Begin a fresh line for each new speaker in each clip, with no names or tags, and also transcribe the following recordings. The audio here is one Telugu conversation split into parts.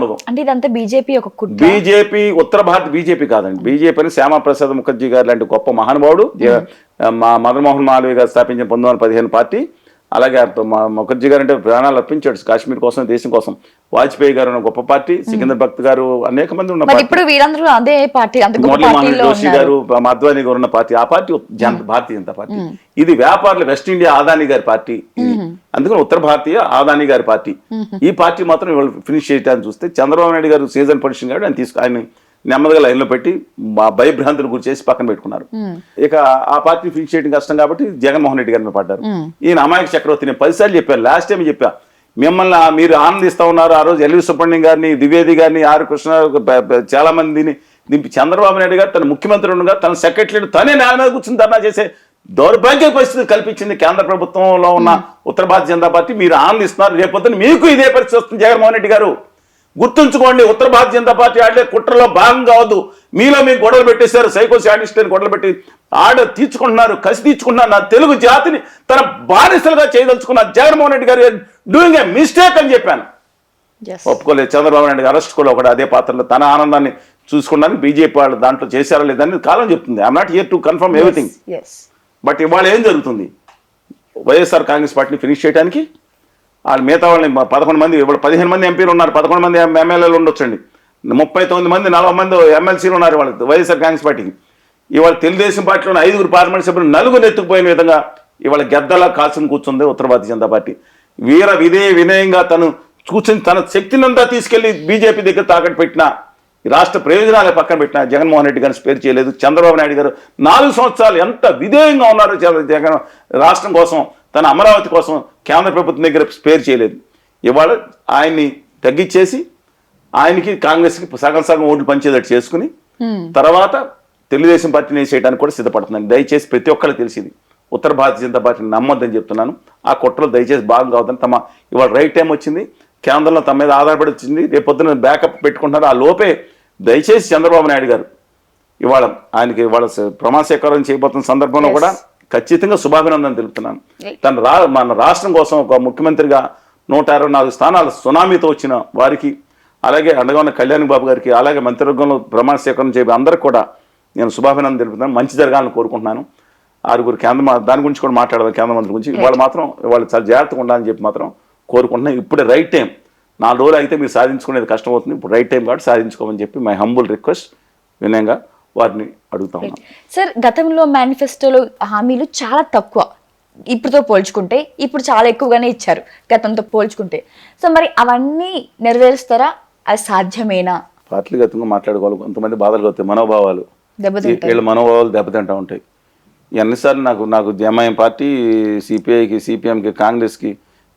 ఉండదు.
అంటే ఇదంతా బీజేపీ ఒక కుట్ర.
బీజేపీ ఉత్తర భారత బీజేపీ కాదండి. బీజేపీ అని శ్యామాప్రసాద్ ముఖర్జీ గారు లాంటి గొప్ప మహానుభావుడు, మదన్ మోహన్ మాలవీయ గారు స్థాపించిన 1915 పార్టీ. అలాగే ముఖర్జీ గారు అంటే ప్రాణాలు అర్పించాడు కాశ్మీర్ కోసం, దేశం కోసం. వాజ్పేయి గారు గొప్ప పార్టీ, సికిందర్ భక్త్ గారు, అనేక మంది ఉన్న పార్టీ.
ఇప్పుడు వీరందరూ అదే పార్టీ,
మురళీమోహన్ జోషి గారు, అద్వానీ గారు ఉన్న పార్టీ. ఆ పార్టీ భారతీయ జనతా పార్టీ. ఇది వ్యాపారులు వెస్ట్ ఇండియా ఆదానీ గారి పార్టీ. అందుకని ఉత్తర భారతీయ ఆదానీ గారి పార్టీ. ఈ పార్టీ మాత్రం ఇవాళ ఫినిష్ చేయడానికి చూస్తే చంద్రబాబు నాయుడు గారు సీజన్ పొజిషన్ గారు ఆయన నెమ్మదిగా లైన్లో పెట్టి భయభ్రాంతులు గురి చేసి పక్కన పెట్టుకున్నారు. ఇక ఆ పార్టీ ఫినిష్ చేయడం కష్టం కాబట్టి జగన్మోహన్ రెడ్డి గారిని పడ్డారు. ఈయన అమాయక చక్రవర్తి. నేను 10 సార్లు చెప్పాను, లాస్ట్ టైం చెప్పా, మిమ్మల్ని మీరు ఆనందిస్తా ఉన్నారు. ఆ రోజు ఎల్వి సుబ్రహ్మణ్యం గారిని, ద్వివేది గారిని, ఆర్ కృష్ణ, చాలా మందిని దింపి చంద్రబాబు నాయుడు గారు తన ముఖ్యమంత్రి ఉండగా తన సెక్రటరీ తనే నేల మీద కూర్చుని ధర్నా చేసే దౌర్భాగ్య పరిస్థితి కల్పించింది కేంద్ర ప్రభుత్వంలో ఉన్న ఉత్తర భారతీయ జనతా పార్టీ. మీరు ఆనందిస్తున్నారు, రేపొద్దున మీకు ఇదే పరిస్థితి వస్తుంది. జగన్మోహన్ రెడ్డి గారు గుర్తుంచుకోండి, ఉత్తర భారతీయ జనతా పార్టీ ఆడే కుట్రలో భాగం కావద్దు. మీలో మీకు గొడవలు పెట్టేశారు, సైకో శాడిస్ట్ అని గొడవలు పెట్టి తీర్చుకుంటున్నారు, కసి తీర్చుకుంటున్నారు. నా తెలుగు జాతిని తన బానిసలుగా చేయదలుచుకున్నారు. జగన్మోహన్ రెడ్డి గారు డూయింగ్ ఏ మిస్టేక్ అని చెప్పాను. ఒప్పుకోలేదు. చంద్రబాబు నాయుడు అరెస్ట్ కూడా ఒకటి అదే పాత్రలో తన ఆనందాన్ని చూసుకోవడానికి బీజేపీ వాళ్ళు దాంట్లో చేశారా లేదని కాలం చెప్తుంది. I'm not here to confirm everything. But ఇవాళ ఏం జరుగుతుంది, వైఎస్ఆర్ కాంగ్రెస్ పార్టీని ఫినిష్ చేయడానికి వాళ్ళు మిగతా వాళ్ళని 11 మంది, ఇవాళ 15 మంది ఎంపీలు ఉన్నారు, 11 మంది ఎమ్మెల్యేలు ఉండొచ్చండి, 39 మంది 40 మంది ఎమ్మెల్సీలు ఉన్నారు వాళ్ళకి వైఎస్ఆర్ కాంగ్రెస్ పార్టీకి. ఇవాళ తెలుగుదేశం పార్టీలోని 5 పార్లమెంట్ సభ్యులు 4 ఎత్తుకుపోయిన విధంగా ఇవాళ గద్దలా కాల్చుని కూర్చుంది ఉత్తర భారతీయ జనతా పార్టీ. వినయంగా తను కూర్చొని తన శక్తినంతా తీసుకెళ్లి బీజేపీ దగ్గర తాకట్టు పెట్టిన, రాష్ట్ర ప్రయోజనాలే పక్కన పెట్టిన జగన్మోహన్ రెడ్డి గారిని స్పేర్ చేయలేదు. చంద్రబాబు నాయుడు గారు 4 సంవత్సరాలు ఎంత విధేయంగా ఉన్నారు జగన్ రాష్ట్రం కోసం, తన అమరావతి కోసం కేంద్ర ప్రభుత్వం దగ్గర స్పేర్ చేయలేదు. ఇవాళ ఆయన్ని తగ్గించేసి ఆయనకి కాంగ్రెస్కి సగం ఓట్లు పంచేటట్టు చేసుకుని తర్వాత తెలుగుదేశం పార్టీని వేసేయడానికి కూడా సిద్ధపడుతున్నాను. దయచేసి ప్రతి ఒక్కరికి తెలిసింది, ఉత్తర భారతీయ జనతా పార్టీని నమ్మొద్దని చెప్తున్నాను. ఆ కుట్రలో దయచేసి భాగం కావద్దని ఇవాళ రైట్ టైం వచ్చింది, కేంద్రంలో తమ మీద ఆధారపడి వచ్చింది, రేపు పొద్దున బ్యాకప్ పెట్టుకుంటున్నారు. ఆ లోపే దయచేసి చంద్రబాబు నాయుడు గారు ఇవాళ ఆయనకి ఇవాళ ప్రమాణ స్వీకారం చేయబోతున్న సందర్భంలో కూడా ఖచ్చితంగా శుభాభినందన తెలుపుతున్నాను. మన రాష్ట్రం కోసం ఒక ముఖ్యమంత్రిగా 164 స్థానాలు సునామీతో వచ్చిన వారికి, అలాగే అండగా ఉన్న కళ్యాణ్ బాబు గారికి, అలాగే మంత్రివర్గంలో ప్రమాణ స్వీకారం చేయబోయే అందరికీ కూడా నేను శుభాభినందన తెలుపుతున్నాను. మంచి జరగాలని కోరుకుంటున్నాను. 6 దాని గురించి కూడా మాట్లాడదాం, కేంద్ర మంత్రి గురించి. వాళ్ళు చాలా జాగ్రత్తగా ఉండాలని చెప్పి మాత్రం కోరుకుంటున్నాను. ఇప్పుడే రైట్ టైం. 4 రోజులు అయితే మీరు సాధించుకునేది కష్టం అవుతుంది. ఇప్పుడు రైట్ టైం కాబట్టి సాధించుకోమని చెప్పి మై హంబుల్ రిక్వెస్ట్ వినయంగా వారిని అడుగుతా ఉన్నాను.
సార్, గతంలో మేనిఫెస్టోలో హామీలు చాలా తక్కువ, ఇప్పుడుతో పోల్చుకుంటే ఇప్పుడు చాలా ఎక్కువగానే ఇచ్చారు గతంతో పోల్చుకుంటే. సో మరి అవన్నీ నెరవేరుస్తారా? అది సాధ్యమేనా?
పార్టీగతంగా మాట్లాడుకోవాలి. కొంతమంది బాధలు అవుతాయి, మనోభావాలు, వీళ్ళ మనోభావాలు దెబ్బతింటూ ఉంటాయి. ఎన్నిసార్లు నాకు ఎంఐఎం పార్టీ, సిపిఐకి, సిపిఎంకి, కాంగ్రెస్కి,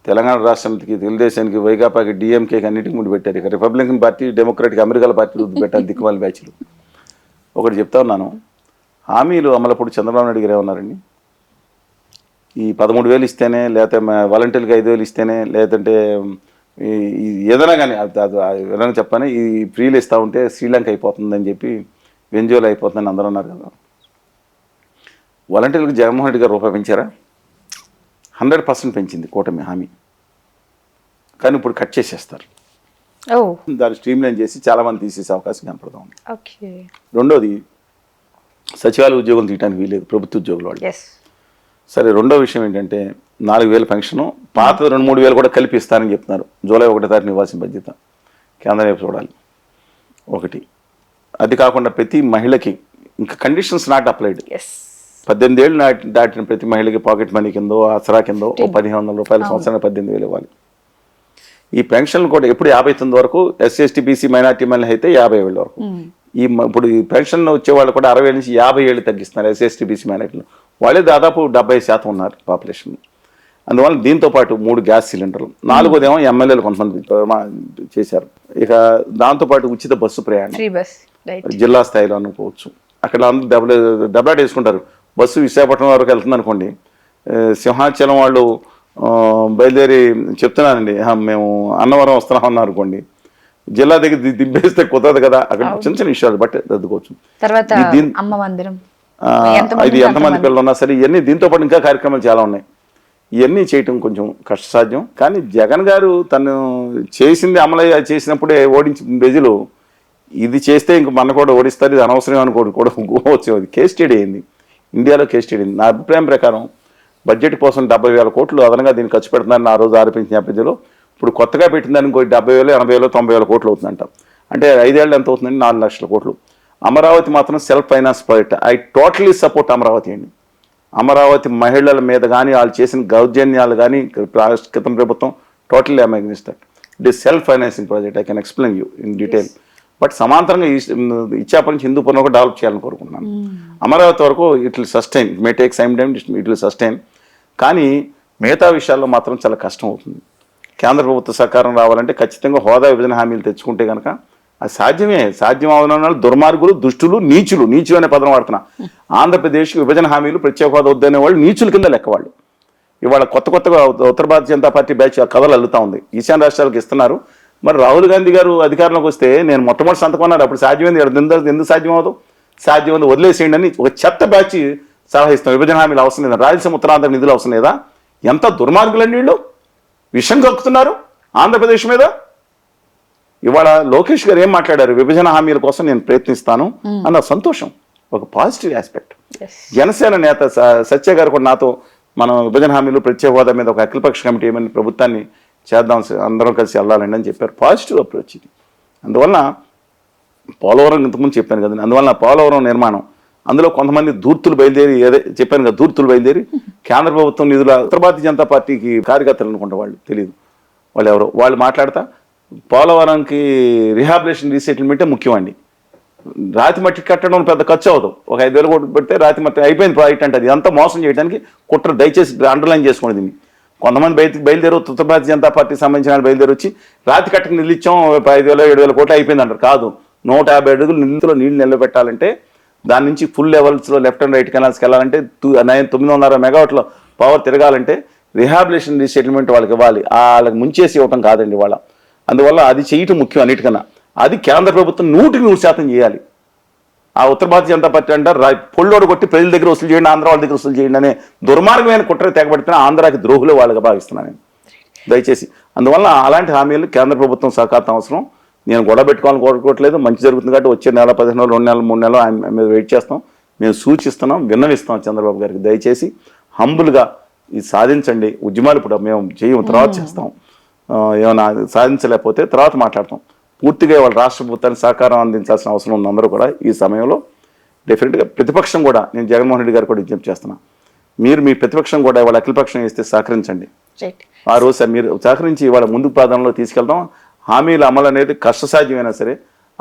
తెలంగాణ రాష్ట్రానికి, తెలుగుదేశానికి, వైకాపాకి, డిఎంకేకి అన్నిటికీ ముందు పెట్టారు. ఇక రిపబ్లికన్ పార్టీ, డెమోక్రాటిక్ అమెరికాల పార్టీ పెట్టారు దిక్కుమాల బ్యాచ్లు. ఒకటి చెప్తా ఉన్నాను, హామీలు అమలప్పుడు చంద్రబాబు నాయుడు గారు ఏమన్నారండి, ఈ 13,000 ఇస్తేనే, లేకపోతే వాలంటీర్కి 5,000 ఇస్తేనే, లేదంటే ఏదైనా కానీ ఏదైనా చెప్పని ఈ ఫ్రీలు ఇస్తూ ఉంటే శ్రీలంక అయిపోతుందని చెప్పి, వెంజువల్ అయిపోతుందని అందరూ అన్నారు కదా. వాలంటీర్లకు జగన్మోహన్ రెడ్డి గారు రూపాయి పెంచారా? 100% పెంచింది కూటమి హామీ. కానీ ఇప్పుడు కట్ చేసేస్తారు. దాన్ని స్ట్రీమ్లైన్ చేసి చాలామంది తీసేసే అవకాశం కనపడతా ఉంది. రెండోది, సచివాలయ ఉద్యోగులు తీయడానికి వీలేదు, ప్రభుత్వ ఉద్యోగులు వాళ్ళు. సరే, రెండో విషయం ఏంటంటే 4,000 పెన్షను, పాత 2-3 వేలు కూడా కలిపి ఇస్తారని చెప్తున్నారు. జూలై 1వ తారీఖున ఇవ్వాల్సిన బాధ్యత కేంద్రం వైపు చూడాలి. ఒకటి అది కాకుండా ప్రతి మహిళకి ఇంకా కండిషన్స్ నాట్ అప్లైడ్. 18 ఏళ్ళు దాటిన ప్రతి మహిళకి పాకెట్ మనీ కిందో, ఆసరా కిందో 1,500 రూపాయల సంవత్సరానికి 18,000 ఇవ్వాలి. ఈ పెన్షన్లు కూడా ఎప్పుడు 59 వరకు, ఎస్సీ ఎస్టీ బీసీ మైనార్టీ మహిళలు అయితే 50,000 వరకు. ఇప్పుడు ఈ పెన్షన్ వచ్చే వాళ్ళు కూడా 60 నుంచి 50 ఏళ్ళు తగ్గిస్తున్నారు. ఎస్సీ ఎస్టీ బీసీ మైనార్టీలు వాళ్ళే దాదాపు 70% ఉన్నారు పాపులేషన్. అందువల్ల దీంతో పాటు 3 గ్యాస్ సిలిండర్లు, 4వదేమో ఎమ్మెల్యేలు కొంతమంది చేశారు. ఇక దాంతోపాటు ఉచిత బస్సు ప్రయాణం జిల్లా స్థాయిలో అనుకోవచ్చు. అక్కడ అందరూ దెబ్బలాట వేసుకుంటారు. బస్సు విశాఖపట్నం వరకు వెళ్తుంది అనుకోండి, సింహాచలం వాళ్ళు బయలుదేరి చెప్తున్నానండి, మేము అన్నవరం వస్తున్నాం అనుకోండి, జిల్లా దగ్గర దింపేస్తే కుదరదు కదా. అక్కడ చిన్న చిన్న విషయాలు బట్టి రద్దుకోవచ్చు. ఇది ఎంతమంది పిల్లలు ఉన్నా సరే ఇవన్నీ. దీంతో పాటు ఇంకా కార్యక్రమాలు చాలా ఉన్నాయి. ఇవన్నీ చేయటం కొంచెం కష్టసాధ్యం. కానీ జగన్ గారు తను చేసింది అమలు చేసినప్పుడే ఓడించి ప్రజలు ఇది చేస్తే ఇంక మన కూడా ఓడిస్తారు, ఇది అనవసరం అనుకోడు కూడా వచ్చేది. కేస్ స్టడీ అయింది, ఇండియాలో కేస్ స్టడీ అయింది. నా అభిప్రాయం ప్రకారం బడ్జెట్ కోసం 70,000 కోట్లు అదనంగా దీన్ని ఖర్చు పెడుతున్నారని ఆ రోజు ఆరోపించిన నేపథ్యంలో ఇప్పుడు కొత్తగా పెట్టిందని ఇంకో 70,000, 80,000, 90,000 కోట్లు అవుతుందంట. అంటే 5 ఏళ్ళు ఎంత అవుతుందండి? 4 లక్షల కోట్లు. అమరావతి మాత్రం self finance project. I totally support Amaravati అండి. అమరావతి మహిళల మీద కానీ వాళ్ళు చేసిన దౌర్జన్యాలు కానీ క్రితం ప్రభుత్వం totally I against that. It is self financing project. I can explain you in detail. But సమాంతరంగా ఇచ్చాప నుంచి హిందూపురం కూడా డెవలప్ చేయాలని కోరుకుంటున్నాను. అమరావతి వరకు it will sustain, may take some time, it will sustain. కానీ మిగతా విషయాల్లో మాత్రం చాలా కష్టం అవుతుంది. కేంద్ర ప్రభుత్వ సహకారం రావాలంటే ఖచ్చితంగా హోదా విభజన హామీలు తెచ్చుకుంటే కనుక అది సాధ్యం అవన దుర్మార్గులు, దుష్టులు, నీచులు అనే పదం వాడుతున్నా. ఆంధ్రప్రదేశ్ విభజన హామీలు ప్రత్యేక హోదా వద్దనే వాళ్ళు నీచుల కింద లెక్క వాళ్ళు. ఇవాళ కొత్తగా ఉత్తర భారతీయ జనతా పార్టీ బ్యాచ్ కథలు అల్లుతా ఉంది. ఈశాన్య రాష్ట్రాలకు ఇస్తున్నారు. మరి రాహుల్ గాంధీ గారు అధికారంలోకి వస్తే నేను మొట్టమొదటి సంతకం అన్నారు. అప్పుడు సాధ్యమైంది, ఎందుకు సాధ్యం అవ్వదు? సాధ్యమైంది, వదిలేసేయండి అని ఒక చెత్త బ్యాచ్ సలహా ఇస్తాం. విభజన హామీలు అవసరం లేదా? రాయలసీమ ఉత్తరాంధ్ర నిధులు అవసరం లేదా? ఎంత దుర్మార్గులండి వీళ్ళు, విషం కక్కుతున్నారు ఆంధ్రప్రదేశ్ మీద. ఇవాళ లోకేష్ గారు ఏం మాట్లాడారు? విభజన హామీల కోసం నేను ప్రయత్నిస్తాను అన్న సంతోషం, ఒక పాజిటివ్ ఆస్పెక్ట్. జనసేన నేత సత్య గారు కూడా నాతో మనం విభజన హామీలు ప్రత్యేక హోదా మీద ఒక అఖిలపక్ష కమిటీ ఏమైనా ప్రభుత్వాన్ని చేద్దాం, అందరం కలిసి వెళ్ళాలండి అని చెప్పారు. పాజిటివ్ అప్రోచ్ ఇది. అందువల్ల పోలవరం ఇంతకుముందు చెప్పాను కదండి, అందువల్ల పోలవరం నిర్మాణం అందులో కొంతమంది ధూర్తులు బయలుదేరి, చెప్పాను కదా, ధూర్తులు బయలుదేరి కేంద్ర ప్రభుత్వం నిధుల ఉత్తర భారతీయ జనతా పార్టీకి కార్యకర్తలు అనుకుంటా, వాళ్ళు తెలియదు వాళ్ళు ఎవరో, వాళ్ళు మాట్లాడతా పోలవరంకి రిహాబిలేషన్ రీసెటిల్మెంటే ముఖ్యమండి. రాతి మట్టి కట్టడం పెద్ద ఖర్చు అవుతాం, ఒక 5,000 కోట్లు పెడితే రాతి మట్టి అయిపోయింది ప్రాజెక్ట్ అంటే. అది అంతా మోసం చేయడానికి కుట్ర. దయచేసి అండర్లైన్ చేసుకోండి దీన్ని. కొంతమంది బయలుదేరు ఉత్తర భారతీయ జనతా పార్టీకి సంబంధించిన బయలుదేరి వచ్చి రాతి కట్టకు నిలిచాం 5,000, 7,000 కోట్లు అయిపోయింది అంటారు. కాదు, 150 అడుగులు నిధులో నీళ్లు నిలబెట్టాలంటే దాని నుంచి ఫుల్ లెవెల్స్లో లెఫ్ట్ అండ్ రైట్ కెనాల్స్కి వెళ్ళాలంటే 960 మెగావాట్ల పవర్ తిరగాలంటే రిహాబిలేషన్ రీసెటిల్మెంట్ వాళ్ళకి ఇవ్వాలి. వాళ్ళకి ముంచేసి ఇవ్వటం కాదండి వాళ్ళ. అందువల్ల అది చేయటం ముఖ్యం అన్నిటికన్నా. అది కేంద్ర ప్రభుత్వం 100% చేయాలి. ఆ ఉత్తర భారతీయ జనతా పార్టీ అంటారు పొల్లోడు కొట్టి ప్రజల దగ్గర వసూలు చేయండి, ఆంధ్ర వాళ్ళ దగ్గర వసూలు చేయండి అనే దుర్మార్గమైన కుట్ర తెగబడుతున్నా ఆంధ్రాకి ద్రోహులు వాళ్ళగా భావిస్తున్నాను నేను, దయచేసి. అందువల్ల అలాంటి హామీలు కేంద్ర ప్రభుత్వం సహకారం అవసరం. నేను గొడవ పెట్టుకోవాలని కోరుకోవట్లేదు. మంచి జరుగుతుంది కాబట్టి వచ్చే నెల, 15 నెలలు, 2 నెలలు, 3 నెలలు ఆయన మీద వెయిట్ చేస్తాం. మేము సూచిస్తున్నాం, విన్నవిస్తాం చంద్రబాబు గారికి. దయచేసి హంబుల్గా ఇది సాధించండి. ఉద్యమాలు ఇప్పుడు మేము చేయము, తర్వాత చేస్తాం. ఏమైనా సాధించలేకపోతే తర్వాత మాట్లాడతాం. పూర్తిగా వాళ్ళ రాష్ట్ర ప్రభుత్వానికి సహకారం అందించాల్సిన అవసరం ఉంది అందరూ కూడా. ఈ సమయంలో డెఫినెట్గా ప్రతిపక్షం కూడా, నేను జగన్మోహన్ రెడ్డి గారు కూడా విజ్ఞప్తి చేస్తున్నా, మీరు మీ ప్రతిపక్షం కూడా వాళ్ళ అఖిలపక్షం ఇస్తే సహకరించండి. ఆ రోజు సార్ మీరు సహకరించి ఇవాళ ముందు ప్రాధాన్యంలో తీసుకెళ్తాం. హామీల అమలు అనేది కష్టసాధ్యమైనా సరే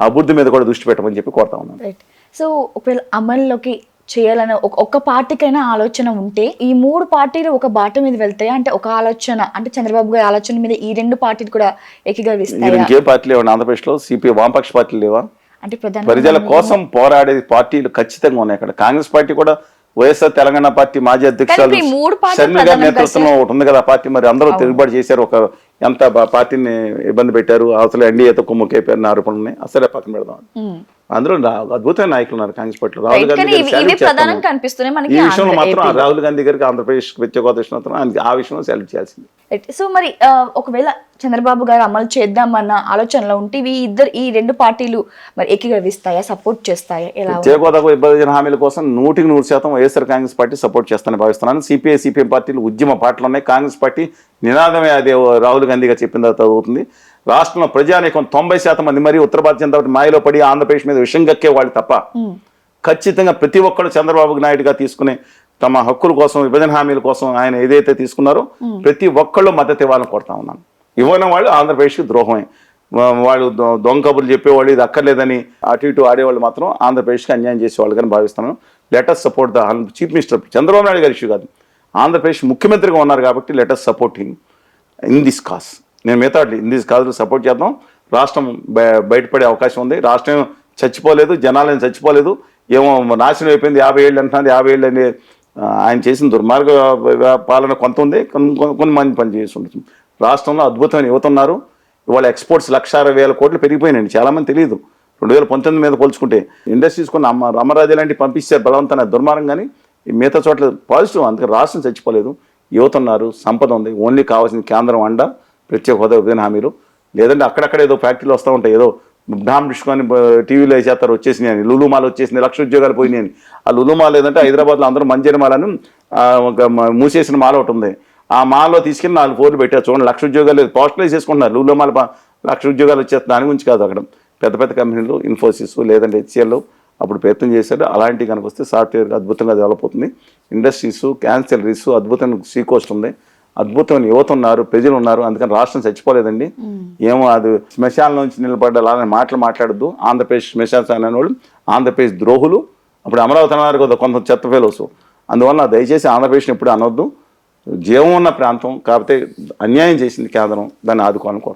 అభివృద్ధి మీద కూడా దృష్టి పెట్టమని చెప్పి కోరుతా ఉన్నాను.
సో ఒకవేళ అమల్లోకి చేయాలని ఒక్క పార్టీకైనా ఆలోచన ఉంటే ఈ 3 పార్టీలు ఒక బాట మీద వెళ్తాయి అంటే, ఒక ఆలోచన అంటే చంద్రబాబు గారి ఆలోచన మీద ఈ 2 పార్టీలు కూడా ఏకీభవిస్తాయి.
ఇంకే పార్టీ లేవా ఆంధ్రప్రదేశ్లో? సిపిఐ వామపక్ష పార్టీలు లేవా?
అంటే
ప్రజల కోసం పోరాడే పార్టీలు ఖచ్చితంగా ఉన్నాయి అక్కడ. కాంగ్రెస్ పార్టీ కూడా, వైఎస్ఆర్ తెలంగాణ పార్టీ మాజీ అధ్యక్షురాలు షర్మిల గారి నేతృత్వంలో ఒకటి ఉంది కదా పార్టీ. మరి అందరూ తిరుగుబాటు చేశారు, ఒక ఎంత పార్టీని ఇబ్బంది పెట్టారు, అసలు ఎన్డీఏతో కుమ్ముకైపోయిన ఆరోపణలు ఉన్నాయి. అసలే పక్కన పెడదాం. అందులో అద్భుతమైన నాయకులు ఉన్నారు కాంగ్రెస్ పార్టీలో. రాహుల్ గాంధీ గారి ఈ విషయంలో మాత్రం రాహుల్ గాంధీ గారికి ఆంధ్రప్రదేశ్ ప్రత్యేక హోదా ఇచ్చినందుకు ఆ విషయంలో సెలెక్ట్ చేయాల్సింది.
సో మరి ఒకవేళ చంద్రబాబు గారు అమలు చేద్దామన్న ఆలోచనలో ఉంటే ఈ 2 పార్టీలు మరి ఏకీభవిస్తాయా, సపోర్ట్ చేస్తాయా?
ప్రత్యేక హోదాకు విభజన హామీల కోసం 100% వైఎస్ఆర్ కాంగ్రెస్ పార్టీ సపోర్ట్ చేస్తానని భావిస్తున్నాను. సిపిఐ, సిపిఎం పార్టీలు ఉద్యమ పార్టీలు ఉన్నాయి. కాంగ్రెస్ పార్టీ నినాదమే అదే రాహుల్ గాంధీ గారు చెప్పిన తర్వాత అవుతుంది. రాష్ట్రంలో ప్రజానీకం 90% మంది మరి ఉత్తర భారతీయ జనతా పార్టీ మాయలో పడి ఆంధ్రప్రదేశ్ మీద విషం గక్కే వాళ్ళు తప్ప ఖచ్చితంగా ప్రతి ఒక్కరు చంద్రబాబు నాయుడుగా తీసుకునే తమ హక్కుల కోసం, విభజన హామీల కోసం ఆయన ఏదైతే తీసుకున్నారో ప్రతి ఒక్కళ్ళు మద్దతు ఇవ్వాలని కోరుతా ఉన్నాను. ఇవ్వని వాళ్ళు ఆంధ్రప్రదేశ్కి ద్రోహమే. వాళ్ళు దొంగ కబుర్లు చెప్పేవాళ్ళు, ఇది అక్కర్లేదని అటు ఇటు ఆడేవాళ్ళు మాత్రం ఆంధ్రప్రదేశ్కి అన్యాయం చేసేవాళ్ళు కానీ భావిస్తున్నాను. Let us support the chief minister. Chandrababu Naidu గారి ఇష్యూ కాదు, ఆంధ్రప్రదేశ్ ముఖ్యమంత్రిగా ఉన్నారు కాబట్టి let us support him in this cause. నేను మిగతా ఇన్ దిస్ కాజ్లో సపోర్ట్ చేద్దాం. రాష్ట్రం బయటపడే అవకాశం ఉంది. రాష్ట్రం చచ్చిపోలేదు, జనాలను చచ్చిపోలేదు, ఏమో నాశనం అయిపోయింది. 50 ఏళ్ళు అంటున్నది. 50 ఏళ్ళు అని ఆయన చేసిన దుర్మార్గ పాలన కొంత ఉంది, కొన్ని మంది పని చేసి ఉంటుంది. రాష్ట్రంలో అద్భుతమైన యువత ఉన్నారు. ఇవాళ ఎక్స్పోర్ట్స్ 1,60,000 కోట్లు పెరిగిపోయినాయండి. చాలామంది తెలియదు. 2019 మీద పోల్చుకుంటే ఇండస్ట్రీస్ కొన్ని అమరాజు లాంటివి పంపిస్తారు బలవంతాన్ని, దుర్మార్గం. కానీ మిగతా చోట్ల పాజిటివ్. అందుకే రాష్ట్రం చచ్చిపోలేదు. యువత ఉన్నారు, సంపద ఉంది. ఓన్లీ కావాల్సిన కేంద్రం అండ, ప్రత్యేక హోదా, విభజన హామీలు. లేదంటే అక్కడక్కడ ఏదో ఫ్యాక్టరీలు వస్తూ ఉంటాయి, ఏదో డామ్ డిస్కొని టీవీలో వేసేస్తారు వచ్చేసినాయి అని, లులుమాలు వచ్చేసింది, 1,00,000 ఉద్యోగాలు పోయినాయి అని. ఆ లులుమాల్ ఏదంటే హైదరాబాద్లో అందరూ మంజరి మాల్ అని ఒక మూసేసిన మాల్ ఒకటి ఉంది. ఆ మాల్లో తీసుకెళ్ళి 4 ఫ్లోర్లు పెట్టారు. చూడండి, 1,00,000 ఉద్యోగాలు లేదు, పోస్టలైజ్ చేసుకుంటున్నారు. లులుమాల్ 1,00,000 ఉద్యోగాలు వచ్చేస్తుంది. దాని గురించి కాదు, అక్కడ పెద్ద పెద్ద కంపెనీలు, ఇన్ఫోసిస్ లేదంటే హెచ్సిఎల్ అప్పుడు ప్రయత్నం చేశారు. అలాంటివి కనుక వస్తే సాఫ్ట్వేర్ అద్భుతంగా డెవలప్ అవుతుంది. ఇండస్ట్రీస్, క్యాన్సలరీస్, అద్భుతమైన సీ కోస్ట్ ఉంది, అద్భుతమైన యువత ఉన్నారు, ప్రజలు ఉన్నారు. అందుకని రాష్ట్రం చచ్చిపోలేదండి. ఏమో అది శ్మశాల నుంచి నిలబడ్డ అలానే మాటలు మాట్లాడద్దు. ఆంధ్రప్రదేశ్ శ్మశాన అనేవాళ్ళు ఆంధ్రప్రదేశ్ ద్రోహులు. అప్పుడు అమరావతి అన్నారు కదా కొంత చెత్త ఫెలోస్. అందువల్ల దయచేసి ఆంధ్రప్రదేశ్ని ఎప్పుడు అనొద్దు. జీవం ఉన్న ప్రాంతం, కాకపోతే అన్యాయం చేసింది కేంద్రం, దాన్ని ఆదుకోవాలనుకో.